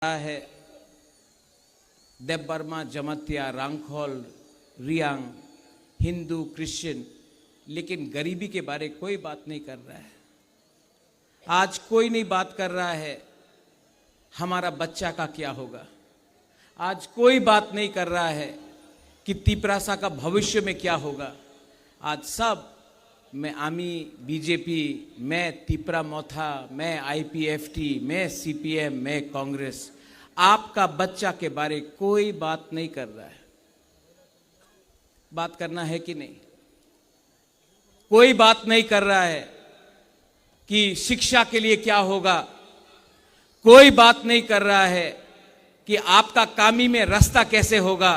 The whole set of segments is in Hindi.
है देव बर्मा, जमतिया, रांखोल, रियांग, हिंदू, क्रिश्चियन, लेकिन गरीबी के बारे कोई बात नहीं कर रहा है। आज कोई नहीं बात कर रहा है हमारा बच्चा का क्या होगा। आज कोई बात नहीं कर रहा है कि तिपरासा का भविष्य में क्या होगा। आज सब मैं आमी, बीजेपी, मैं तिपरा मोथा, मैं आईपीएफटी, मैं सीपीएम, मैं कांग्रेस, आपका बच्चा के बारे कोई बात नहीं कर रहा है। बात करना है कि नहीं? कोई बात नहीं कर रहा है कि शिक्षा के लिए क्या होगा। कोई बात नहीं कर रहा है कि आपका कामी में रास्ता कैसे होगा।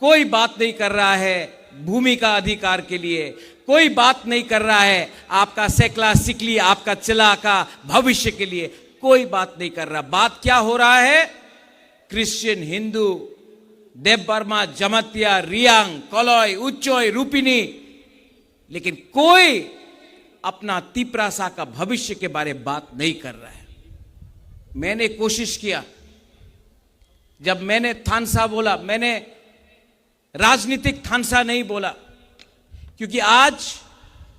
कोई बात नहीं कर रहा है भूमि का अधिकार के लिए। कोई बात नहीं कर रहा है आपका सेकला सिकली, आपका चिला का भविष्य के लिए। कोई बात नहीं कर रहा। बात क्या हो रहा है? क्रिश्चियन, हिंदू, देव बर्मा, जमतिया, रियांग, कलॉय, उच्चोय, रूपिनी, लेकिन कोई अपना तिपरासा का भविष्य के बारे में बात नहीं कर रहा है। मैंने कोशिश किया, जब मैंने थानसा बोला, मैंने राजनीतिक थानसा नहीं बोला, क्योंकि आज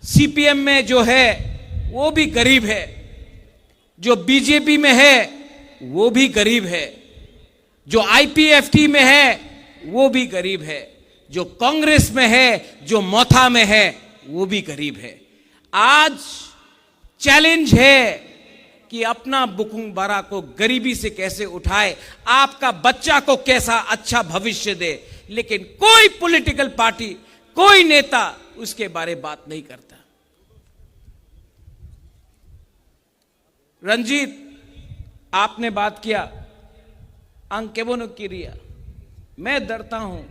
सीपीएम में जो है वो भी गरीब है, जो बीजेपी में है वो भी गरीब है, जो आईपीएफटी में है वो भी गरीब है, जो कांग्रेस में है, जो मोथा में है वो भी गरीब है। आज चैलेंज है कि अपना बुकुंग बारा को गरीबी से कैसे उठाए, आपका बच्चा को कैसा अच्छा भविष्य दे, लेकिन कोई पॉलिटिकल पार्टी, कोई नेता उसके बारे बात नहीं करता। रंजीत, आपने बात किया अंकेबोनो किरिया। मैं डरता हूं,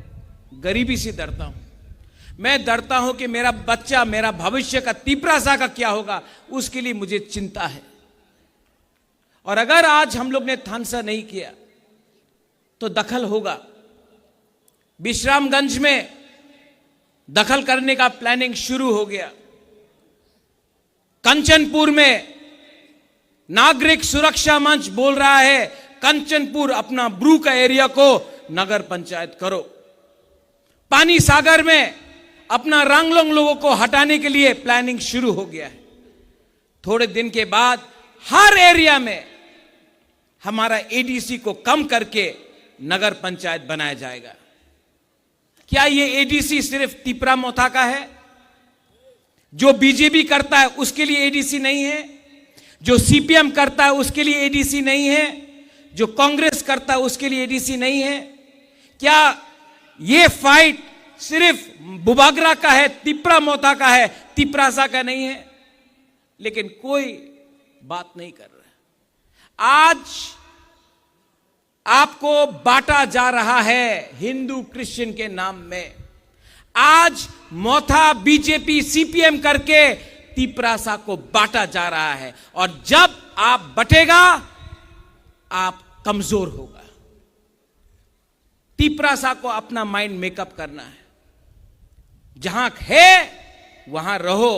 गरीबी से डरता हूं। मैं डरता हूं कि मेरा बच्चा, मेरा भविष्य का तिपरासा का क्या होगा, उसके लिए मुझे चिंता है। और अगर आज हम लोग ने थानसा नहीं किया तो दखल होगा। विश्रामगंज में दखल करने का प्लानिंग शुरू हो गया। कंचनपुर में नागरिक सुरक्षा मंच बोल रहा है कंचनपुर अपना ब्रू का एरिया को नगर पंचायत करो। पानी सागर में अपना रंगलोंग लोगों को हटाने के लिए प्लानिंग शुरू हो गया है। थोड़े दिन के बाद हर एरिया में हमारा एडीसी को कम करके नगर पंचायत बनाया जाएगा। क्या ये एडीसी सिर्फ तिपरा मोथा का है? जो बीजेपी करता है उसके लिए एडीसी नहीं है? जो सीपीएम करता है उसके लिए एडीसी नहीं है? जो कांग्रेस करता है उसके लिए एडीसी नहीं है? क्या ये फाइट सिर्फ बुबागरा का है, तिपरा मोथा का है, तिपरासा का नहीं है? लेकिन कोई बात नहीं कर रहा। आज आपको बांटा जा रहा है हिंदू क्रिश्चियन के नाम में। आज मोथा, बीजेपी, सीपीएम करके तिपरासा को बांटा जा रहा है। और जब आप बटेगा आप कमजोर होगा। तिपरासा को अपना माइंड मेकअप करना है। जहां है वहां रहो।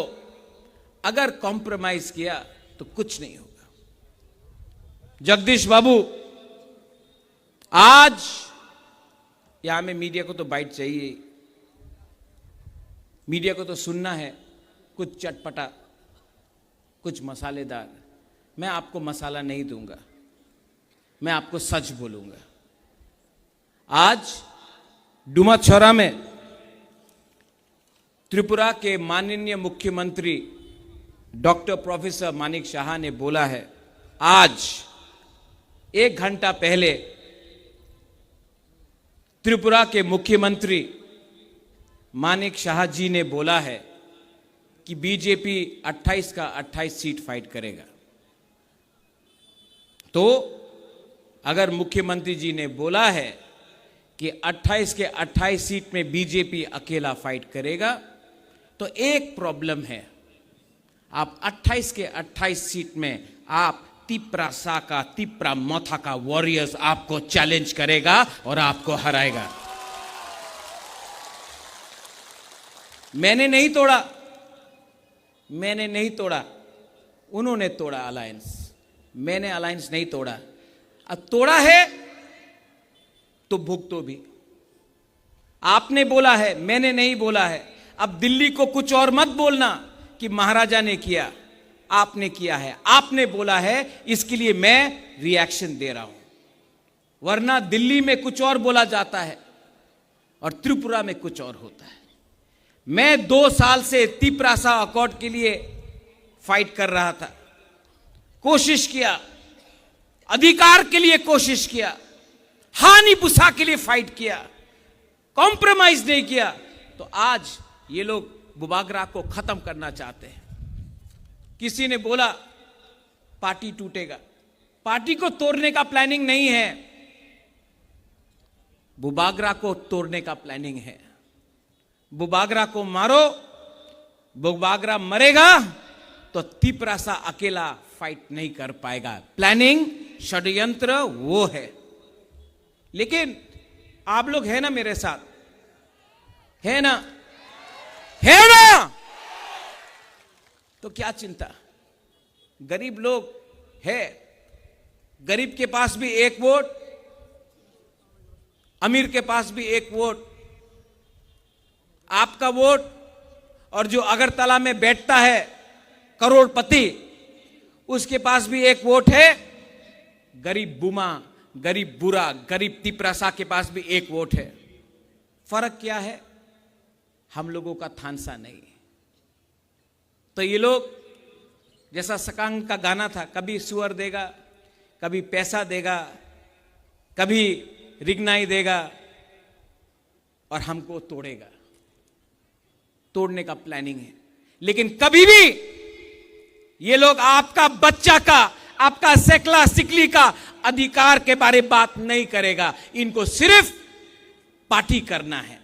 अगर कॉम्प्रोमाइज किया तो कुछ नहीं होगा। जगदीश बाबू, आज यहां में मीडिया को तो बाइट चाहिए। मीडिया को तो सुनना है कुछ चटपटा, कुछ मसालेदार। मैं आपको मसाला नहीं दूंगा, मैं आपको सच बोलूंगा। आज डुमाछौरा में त्रिपुरा के माननीय मुख्यमंत्री डॉक्टर प्रोफेसर मानिक शाह ने बोला है, आज 1 घंटा पहले त्रिपुरा के मुख्यमंत्री मानिक शाह जी ने बोला है कि बीजेपी 28 का 28 सीट फाइट करेगा। तो अगर मुख्यमंत्री जी ने बोला है कि 28 के 28 सीट में बीजेपी अकेला फाइट करेगा, तो एक प्रॉब्लम है। आप 28 के 28 सीट में आप तिपरासा का, तिपरा मोथा का वॉरियर्स आपको चैलेंज करेगा और आपको हराएगा। मैंने नहीं तोड़ा, मैंने नहीं तोड़ा, उन्होंने तोड़ा अलायंस। मैंने अलायंस नहीं तोड़ा। अब तोड़ा है तो भुगतो भी। आपने बोला है, मैंने नहीं बोला है। अब दिल्ली को कुछ और मत बोलना कि महाराजा ने किया, आपने किया है, आपने बोला है, इसके लिए मैं रिएक्शन दे रहा हूं। वरना दिल्ली में कुछ और बोला जाता है और त्रिपुरा में कुछ और होता है। मैं 2 साल से तिपरासा अकॉर्ड के लिए फाइट कर रहा था, कोशिश किया, अधिकार के लिए कोशिश किया, हानि पुसा के लिए फाइट किया, कॉम्प्रोमाइज नहीं किया। तो आज ये लोग बुबागरा को खत्म करना चाहते हैं। किसी ने बोला पार्टी टूटेगा, पार्टी को तोड़ने का प्लानिंग नहीं है, बुबागरा को तोड़ने का प्लानिंग है। बुबागरा को मारो, बुबागरा मरेगा तो तिपरासा अकेला फाइट नहीं कर पाएगा। प्लानिंग, षड्यंत्र वो है। लेकिन आप लोग है ना मेरे साथ, है ना, है ना? तो क्या चिंता, गरीब लोग है, गरीब के पास भी एक वोट, अमीर के पास भी एक वोट। आपका वोट और जो अगरतला में बैठता है करोड़पति, उसके पास भी एक वोट है। गरीब बुमा, गरीब बुरा, गरीब तिपरासा के पास भी एक वोट है। फर्क क्या है? हम लोगों का थानसा नहीं है। तो ये लोग, जैसा सकांग का गाना था, कभी सुअर देगा, कभी पैसा देगा, कभी रिगनाई देगा और हमको तोड़ेगा। तोड़ने का प्लानिंग है। लेकिन कभी भी ये लोग आपका बच्चा का, आपका सेकला सिकली का अधिकार के बारे में बात नहीं करेगा। इनको सिर्फ पार्टी करना है।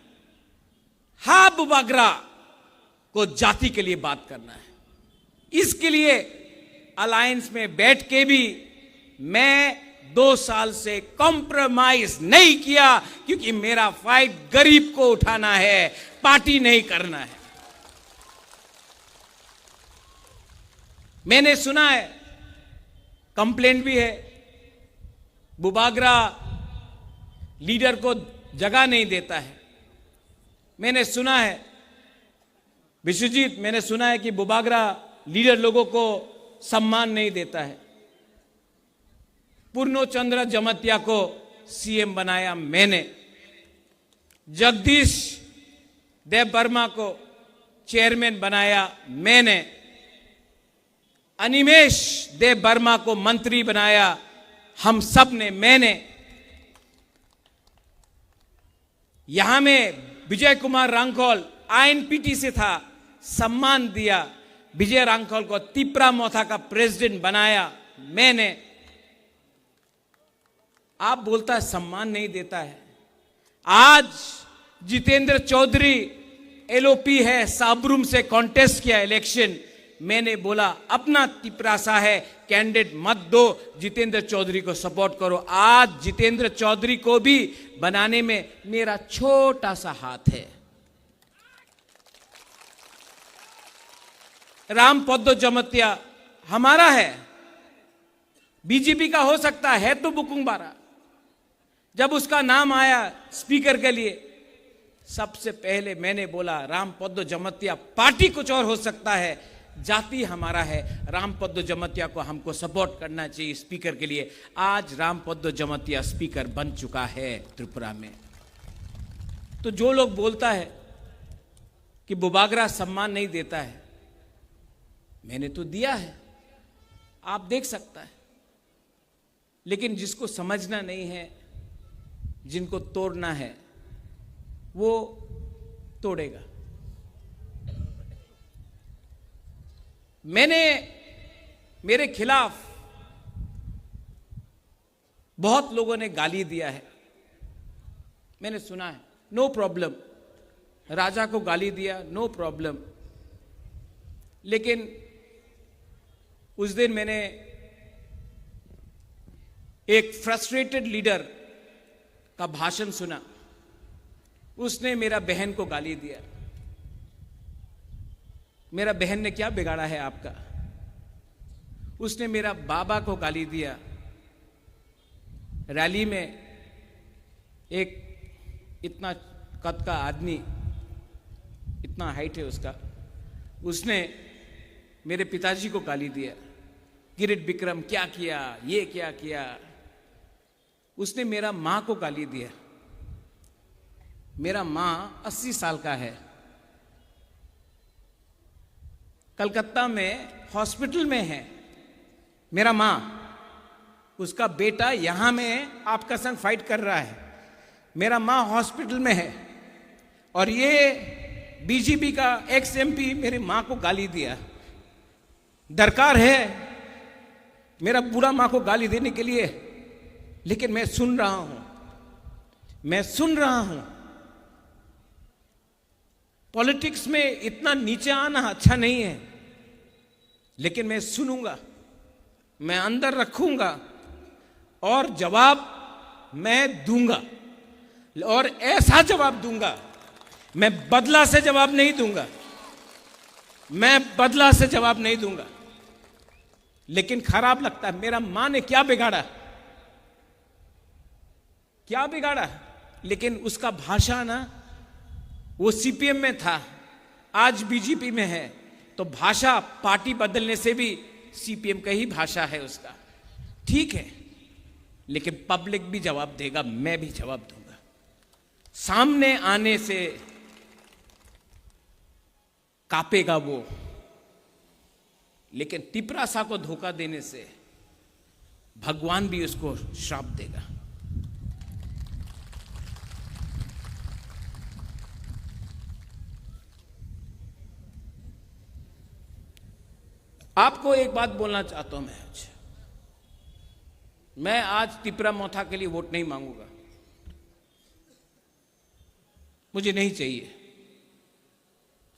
हाँ, बुबागरा को जाति के लिए बात करना है। इसके लिए अलायंस में बैठ के भी मैं 2 साल से कॉम्प्रोमाइज नहीं किया, क्योंकि मेरा फाइट गरीब को उठाना है, पार्टी नहीं करना है। मैंने सुना है, कंप्लेंट भी है, बुबागरा लीडर को जगह नहीं देता है। मैंने सुना है, विश्वजीत, मैंने सुना है कि बुबागरा लीडर लोगों को सम्मान नहीं देता है। पूर्णचंद्र जमतिया को सीएम बनाया मैंने, जगदीश देव वर्मा को चेयरमैन बनाया मैंने, अनिमेश देव वर्मा को मंत्री बनाया हम सब ने, मैंने। यहां में विजय कुमार रांखोल आईएनपीटी से था, सम्मान दिया। विजय रांखोल को तिपरा मोथा का प्रेसिडेंट बनाया मैंने। आप बोलता है सम्मान नहीं देता है। आज जितेंद्र चौधरी एलओपी है, साबरूम से कॉन्टेस्ट किया इलेक्शन। मैंने बोला अपना तिपरासा है, कैंडिडेट मत दो, जितेंद्र चौधरी को सपोर्ट करो। आज जितेंद्र चौधरी को भी बनाने में मेरा छोटा सा हाथ है। राम पद्दो जमतिया हमारा है, बीजेपी का हो सकता है तो बुकुंबारा। जब उसका नाम आया स्पीकर के लिए, सबसे पहले मैंने बोला राम पद्दो जमतिया, पार्टी कुछ और हो सकता है, जाति हमारा है, राम पद्दो जमतिया को हमको सपोर्ट करना चाहिए स्पीकर के लिए। आज राम पद्दो जमतिया स्पीकर बन चुका है त्रिपुरा में। तो जो लोग बोलता है कि बुबागरा सम्मान नहीं देता है, मैंने तो दिया है, आप देख सकता है। लेकिन जिसको समझना नहीं है, जिनको तोड़ना है, वो तोड़ेगा। मैंने, मेरे खिलाफ बहुत लोगों ने गाली दिया है, मैंने सुना है, नो प्रॉब्लम। राजा को गाली दिया, नो प्रॉब्लम। लेकिन उस दिन मैंने एक फ्रस्ट्रेटेड लीडर का भाषण सुना, उसने मेरा बहन को गाली दिया। मेरा बहन ने क्या बिगाड़ा है आपका? उसने मेरा बाबा को गाली दिया, रैली में एक इतना कद का आदमी, इतना हाइट है उसका, उसने मेरे पिताजी को गाली दिया, किरीट विक्रम क्या किया, ये क्या किया। उसने मेरा मां को गाली दिया। मेरा मां 80 साल का है, कलकत्ता में हॉस्पिटल में है मेरा मां। उसका बेटा यहां में आपका संग फाइट कर रहा है, मेरा मां हॉस्पिटल में है, और ये बीजेपी का एक्स एमपी मेरी मां को गाली दिया। दरकार है मेरा बूढ़ा मां को गाली देने के लिए, लेकिन मैं सुन रहा हूं। पॉलिटिक्स में इतना नीचे आना अच्छा नहीं है, लेकिन मैं सुनूंगा, मैं अंदर रखूंगा और जवाब मैं दूंगा, और ऐसा जवाब दूंगा। मैं बदला से जवाब नहीं दूंगा, लेकिन खराब लगता है। मेरा मां ने क्या बिगाड़ा, लेकिन उसका भाषा ना, वो सीपीएम में था, आज बीजेपी में है, तो भाषा पार्टी बदलने से भी सीपीएम का ही भाषा है उसका, ठीक है, लेकिन पब्लिक भी जवाब देगा, मैं भी जवाब दूंगा। सामने आने से कांपेगा वो, लेकिन तिपरासा को धोखा देने से भगवान भी उसको श्राप देगा। आपको एक बात बोलना चाहता हूं मैं आज तिपरा मोथा के लिए वोट नहीं मांगूंगा, मुझे नहीं चाहिए।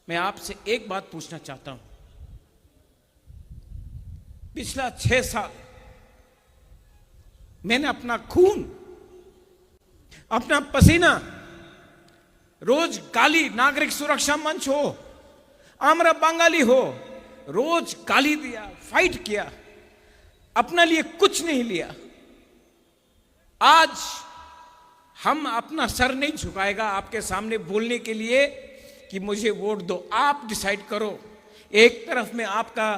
मैं आपसे एक बात पूछना चाहता हूं, पिछला 6 साल मैंने अपना खून, अपना पसीना, रोज गाली, नागरिक सुरक्षा मंच हो, आमरा बंगाली हो, रोज गाली दिया, फाइट किया, अपना लिए कुछ नहीं लिया। आज हम अपना सर नहीं झुकाएगा आपके सामने बोलने के लिए कि मुझे वोट दो। आप डिसाइड करो। एक तरफ में आपका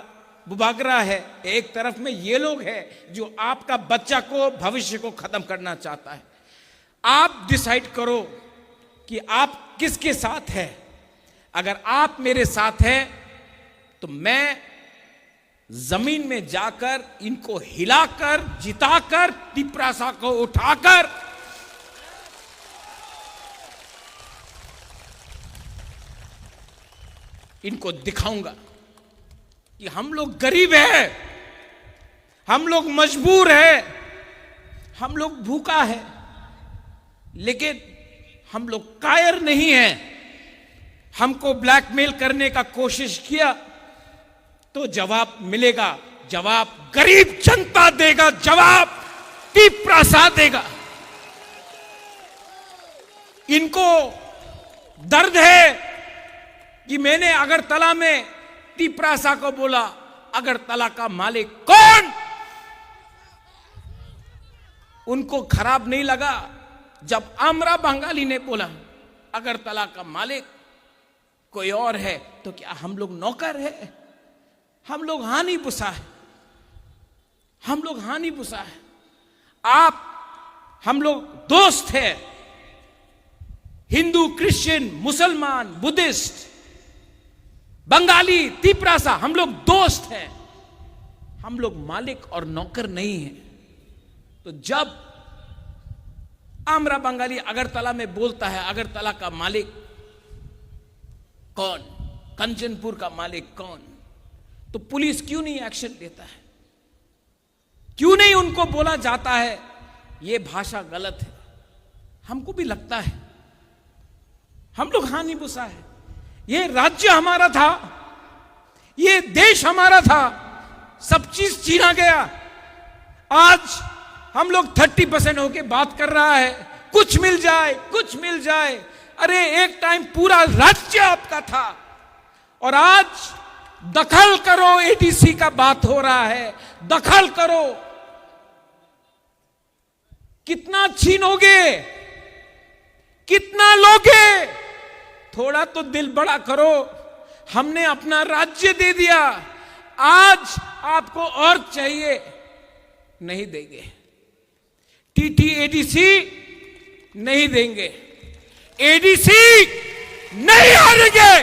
बुबागरा है, एक तरफ में ये लोग हैं जो आपका बच्चा को, भविष्य को खत्म करना चाहता है। आप डिसाइड करो कि आप किसके साथ हैं। अगर आप मेरे साथ हैं तो मैं जमीन में जाकर इनको हिलाकर, जिताकर, तिपरासा को उठाकर इनको दिखाऊंगा कि हम लोग गरीब हैं, हम लोग मजबूर हैं, हम लोग भूखा है, लेकिन हम लोग कायर नहीं हैं। हमको ब्लैकमेल करने का कोशिश किया तो जवाब मिलेगा, जवाब गरीब जनता देगा, जवाब तिपरासा देगा। इनको दर्द है कि मैंने अगरतला में तिपरासा को बोला, अगरतला का मालिक कौन? उनको खराब नहीं लगा जब आमरा बंगाली ने बोला अगरतला का मालिक कोई और है। तो क्या हम लोग नौकर है? हम लोग हानि पुसा है, हम लोग हानि पुसा है। आप, हम लोग दोस्त हैं, हिंदू, क्रिश्चियन, मुसलमान, बुद्धिस्ट, बंगाली, तिपरासा, हम लोग दोस्त हैं, हम लोग मालिक और नौकर नहीं हैं। तो जब आमरा बंगाली अगरतला में बोलता है अगरतला का मालिक कौन, कंचनपुर का मालिक कौन, तो पुलिस क्यों नहीं एक्शन लेता है? क्यों नहीं उनको बोला जाता है ये भाषा गलत है? हमको भी लगता है हम लोग हानि पुसा है। ये राज्य हमारा था, ये देश हमारा था, सब चीज छीना गया। आज हम लोग 30% होके बात कर रहा है, कुछ मिल जाए, कुछ मिल जाए। अरे एक टाइम पूरा राज्य आपका था, और आज दखल करो, एडीसी का बात हो रहा है, दखल करो। कितना छीनोगे, कितना लोगे? थोड़ा तो दिल बड़ा करो। हमने अपना राज्य दे दिया, आज आपको और चाहिए, नहीं देंगे। TTADC नहीं देंगे, ADC नहीं हारेंगे।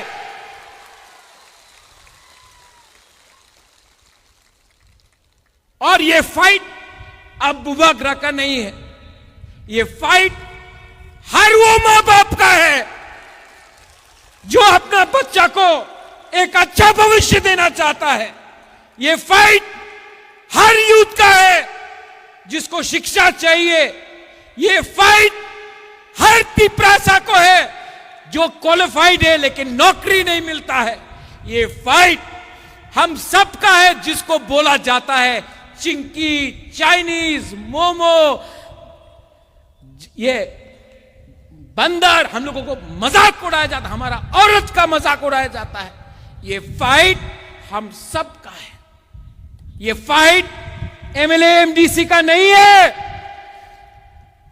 और ये फाइट अब बुबाग्रा का नहीं है, ये फाइट हर वो मां बाप का है जो अपना बच्चा को एक अच्छा भविष्य देना चाहता है। ये फाइट हर यूथ का है जिसको शिक्षा चाहिए। ये फाइट हर तिपरासा को है जो क्वालिफाइड है लेकिन नौकरी नहीं मिलता है। ये फाइट हम सब का है जिसको बोला जाता है चिंकी, चाइनीज, मोमो, ये बंदर, हम लोगों को मजाक उड़ाया जाता है, हमारा औरत का मजाक उड़ाया जाता है। ये फाइट हम सब का है। ये फाइट MLA MDC का नहीं है,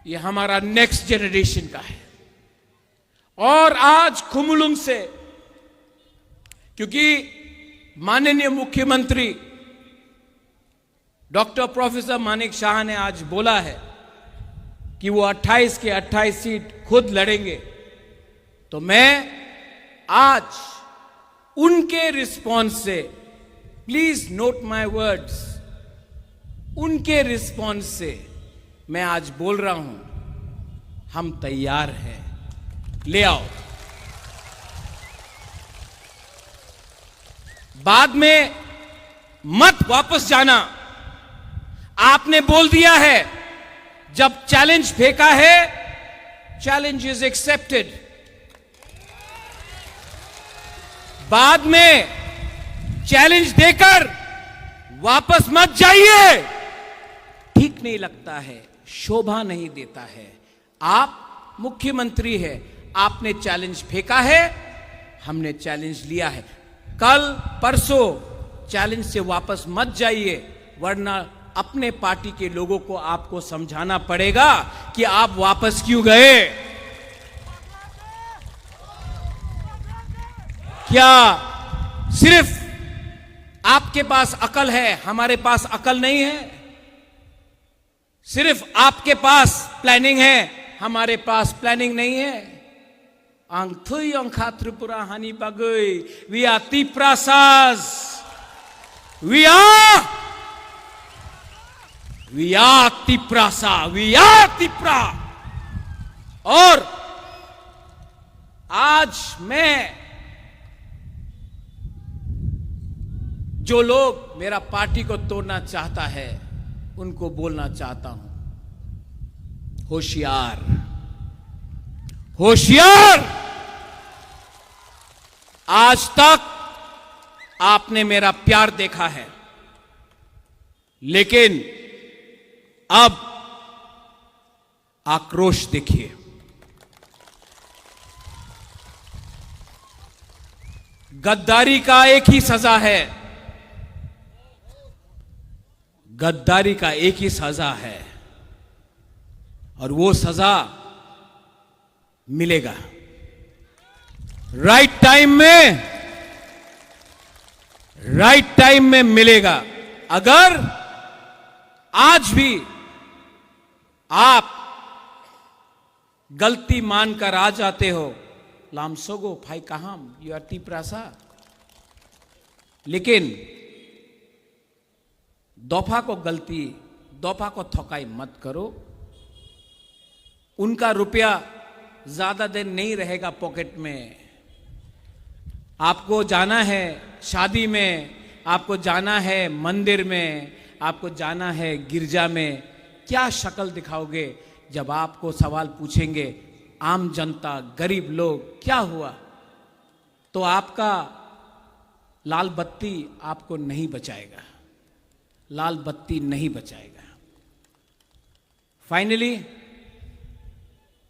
ये हमारा नेक्स्ट जनरेशन का है। और आज खुमलुंग से, क्योंकि माननीय मुख्यमंत्री डॉक्टर प्रोफेसर मानिक शाह ने आज बोला है कि वो 28 के 28 सीट खुद लड़ेंगे, तो मैं आज उनके रिस्पॉन्स से, प्लीज नोट माय वर्ड्स, उनके रिस्पॉन्स से मैं आज बोल रहा हूं, हम तैयार हैं, ले आओ। बाद में मत वापस जाना। आपने बोल दिया है, जब चैलेंज फेंका है, चैलेंज इज एक्सेप्टेड। बाद में चैलेंज देकर वापस मत जाइए, ठीक नहीं लगता है, शोभा नहीं देता है। आप मुख्यमंत्री है, आपने चैलेंज फेंका है, हमने चैलेंज लिया है। कल परसों चैलेंज से वापस मत जाइए, वरना अपने पार्टी के लोगों को आपको समझाना पड़ेगा कि आप वापस क्यों गए। क्या सिर्फ आपके पास अकल है, हमारे पास अकल नहीं है? सिर्फ आपके पास प्लानिंग है, हमारे पास प्लानिंग नहीं है। आंग थुई अंखा त्रिपुरा हानि बगई, we are Tiprasas, we are Tiprasa, we are Tipra. और आज मैं, जो लोग मेरा पार्टी को तोड़ना चाहता है, उनको बोलना चाहता हूं, होशियार, होशियार। आज तक आपने मेरा प्यार देखा है, लेकिन अब आक्रोश देखिए। गद्दारी का एक ही सजा है, गद्दारी का एक ही सजा है, और वो सजा मिलेगा राइट टाइम में, राइट टाइम में मिलेगा। अगर आज भी आप गलती मानकर आ जाते हो, लामसोगो फाई कहाम, यू आर टिप्रासा, लेकिन दफा को गलती, दफा को थकाई मत करो। उनका रुपया ज्यादा दिन नहीं रहेगा पॉकेट में। आपको जाना है शादी में, आपको जाना है मंदिर में, आपको जाना है गिरजा में, क्या शक्ल दिखाओगे जब आपको सवाल पूछेंगे आम जनता, गरीब लोग, क्या हुआ? तो आपका लाल बत्ती आपको नहीं बचाएगा, लाल बत्ती नहीं बचाएगा। फाइनली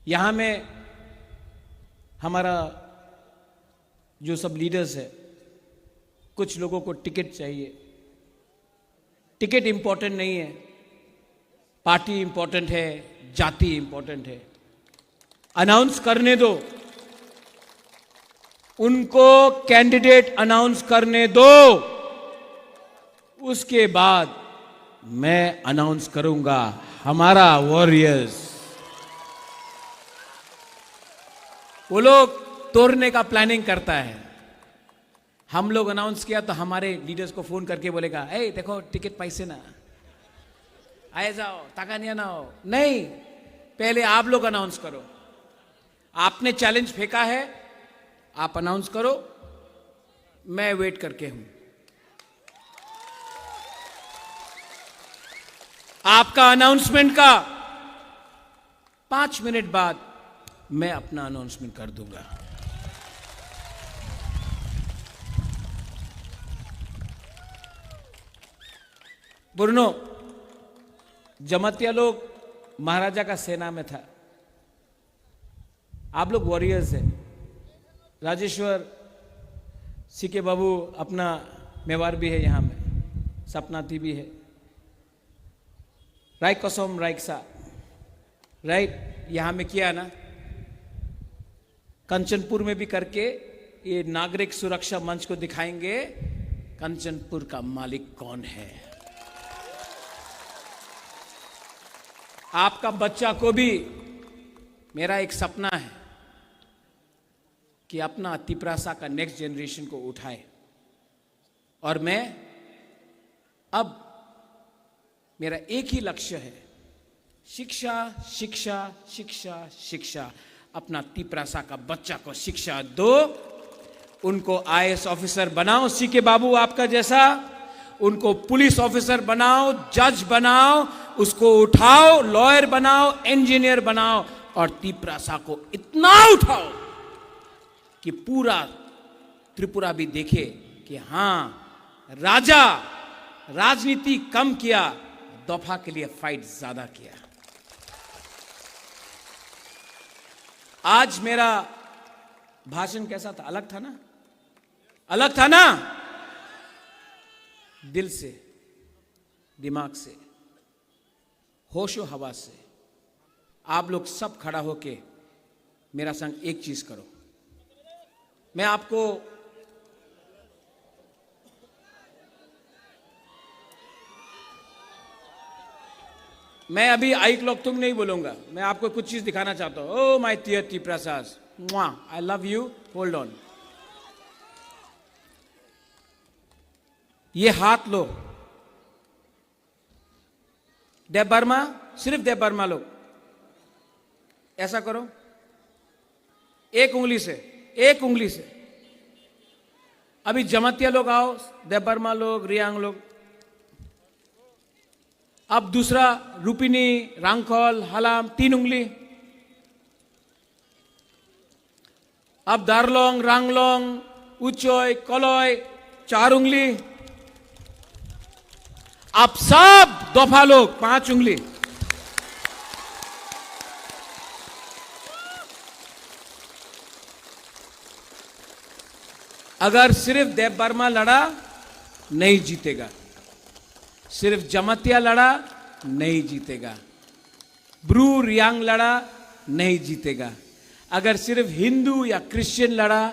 यहां में हमारा जो सब लीडर्स है, कुछ लोगों को टिकट चाहिए। टिकट इंपॉर्टेंट नहीं है, पार्टी इंपॉर्टेंट है, जाति इंपॉर्टेंट है। अनाउंस करने दो, उनको कैंडिडेट अनाउंस करने दो, उसके बाद मैं अनाउंस करूंगा हमारा वॉरियर्स। वो लोग तोड़ने का प्लानिंग करता है, हम लोग अनाउंस किया तो हमारे लीडर्स को फोन करके बोलेगा, ए देखो टिकट पैसे ना आए जाओ, ताकानिया ना हो। नहीं, पहले आप लोग अनाउंस करो। आपने चैलेंज फेंका है, आप अनाउंस करो, मैं वेट करके हूं। आपका अनाउंसमेंट का 5 मिनट बाद मैं अपना अनाउंसमेंट कर दूंगा। बुरनो, जमातिया लोग महाराजा का सेना में था, आप लोग वॉरियर्स हैं। राजेश्वर सीके बाबू अपना मेवार भी है यहां में, सपनाती भी है, राइट कसम राइकसा राइट यहां में किया ना, कंचनपुर में भी करके ये नागरिक सुरक्षा मंच को दिखाएंगे कंचनपुर का मालिक कौन है। आपका बच्चा को भी मेरा एक सपना है कि अपना तिपरासा का नेक्स्ट जनरेशन को उठाए, और मैं अब मेरा एक ही लक्ष्य है, शिक्षा शिक्षा शिक्षा शिक्षा। अपना तिपरासा का बच्चा को शिक्षा दो, उनको आईएएस ऑफिसर बनाओ सीके बाबू आपका जैसा, उनको पुलिस ऑफिसर बनाओ, जज बनाओ, उसको उठाओ, लॉयर बनाओ, इंजीनियर बनाओ, और तिपरासा को इतना उठाओ कि पूरा त्रिपुरा भी देखे कि हां राजा राजनीति कम किया, दफा के लिए फाइट ज्यादा किया। आज मेरा भाषण कैसा था? अलग था ना? अलग था ना? दिल से, दिमाग से, होशो हवा से। आप लोग सब खड़ा होके मेरा संग एक चीज करो। मैं आपको मैं अभी आई क्लॉक तुम नहीं बोलूंगा, मैं आपको कुछ चीज दिखाना चाहता हूं। Oh my dear Tiprasas, I love you, hold on. ये हाथ लो, देव बर्मा, सिर्फ देव बर्मा लोग ऐसा करो, एक उंगली से, एक उंगली से। अभी जमातिया लोग आओ, देव बर्मा लोग, रियांग लोग। अब दूसरा रूपिनी, रांगखोल, हलाम, 3 उंगली। अब दारलोंग, रांगलोंग, उचोय, कलोय, 4 उंगली। अब सब दोफा लोग 5 उंगली। अगर सिर्फ देव बर्मा लड़ा नहीं जीतेगा, सिर्फ जमातिया लड़ा नहीं जीतेगा, ब्रू रियांग लड़ा नहीं जीतेगा, अगर सिर्फ हिंदू या क्रिश्चियन लड़ा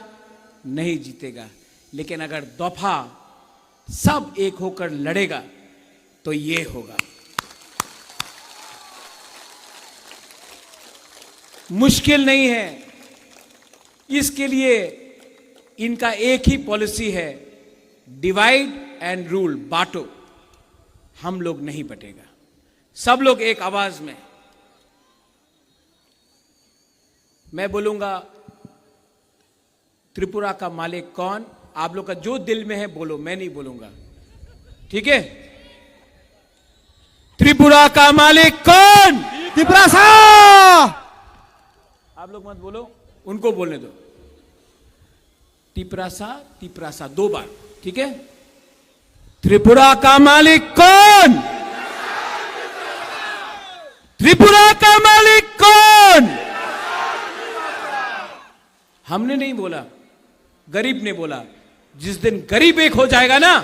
नहीं जीतेगा। लेकिन अगर दफा सब एक होकर लड़ेगा तो ये होगा। मुश्किल नहीं है, इसके लिए इनका एक ही पॉलिसी है, डिवाइड एंड रूल, बांटो। हम लोग नहीं बटेगा, सब लोग एक आवाज में। मैं बोलूंगा त्रिपुरा का मालिक कौन, आप लोग का जो दिल में है बोलो, मैं नहीं बोलूंगा, ठीक है? त्रिपुरा का मालिक कौन? तिपरासा। आप लोग मत बोलो, उनको बोलने दो। तिपरासा, तिपरासा 2 बार, ठीक है? त्रिपुरा का मालिक कौन? त्रिपुरा का मालिक कौन? हमने नहीं बोला, गरीब ने बोला। जिस दिन गरीब एक हो जाएगा ना,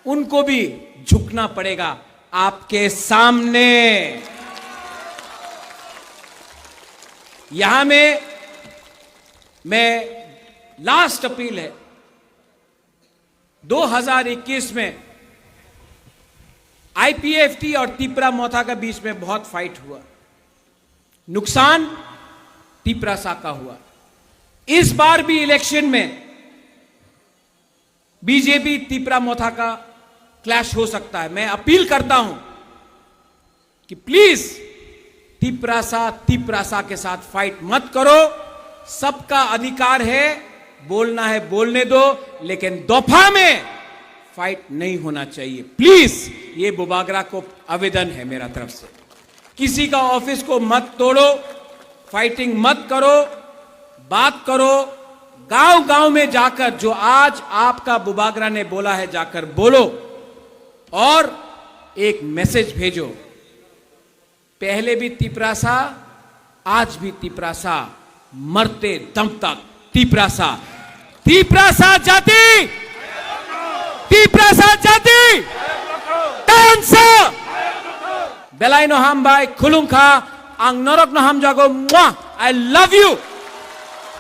उनको भी झुकना पड़ेगा आपके सामने। यहां में मैं लास्ट अपील है, 2021 में आईपीएफटी और तिपरा मोथा के बीच में बहुत फाइट हुआ, नुकसान तिपरासा का हुआ। इस बार भी इलेक्शन में बीजेपी तिपरा मोथा का क्लैश हो सकता है। मैं अपील करता हूं कि प्लीज तिपरासा के साथ फाइट मत करो। सबका अधिकार है बोलने दो, लेकिन दोफा में फाइट नहीं होना चाहिए। प्लीज, ये बुबागरा को आवेदन है मेरा तरफ से। किसी का ऑफिस को मत तोड़ो, फाइटिंग मत करो, बात करो। गांव गांव में जाकर जो आज आपका बुबागरा ने बोला है जाकर बोलो और एक मैसेज भेजो। पहले भी तिपरासा, आज भी तिपरासा, मरते दम तक तिपरासा। तिपरासा जाति, तिपरासा जाति tansa belai no ham bai khulungkha ang norok no ham jago. I love you.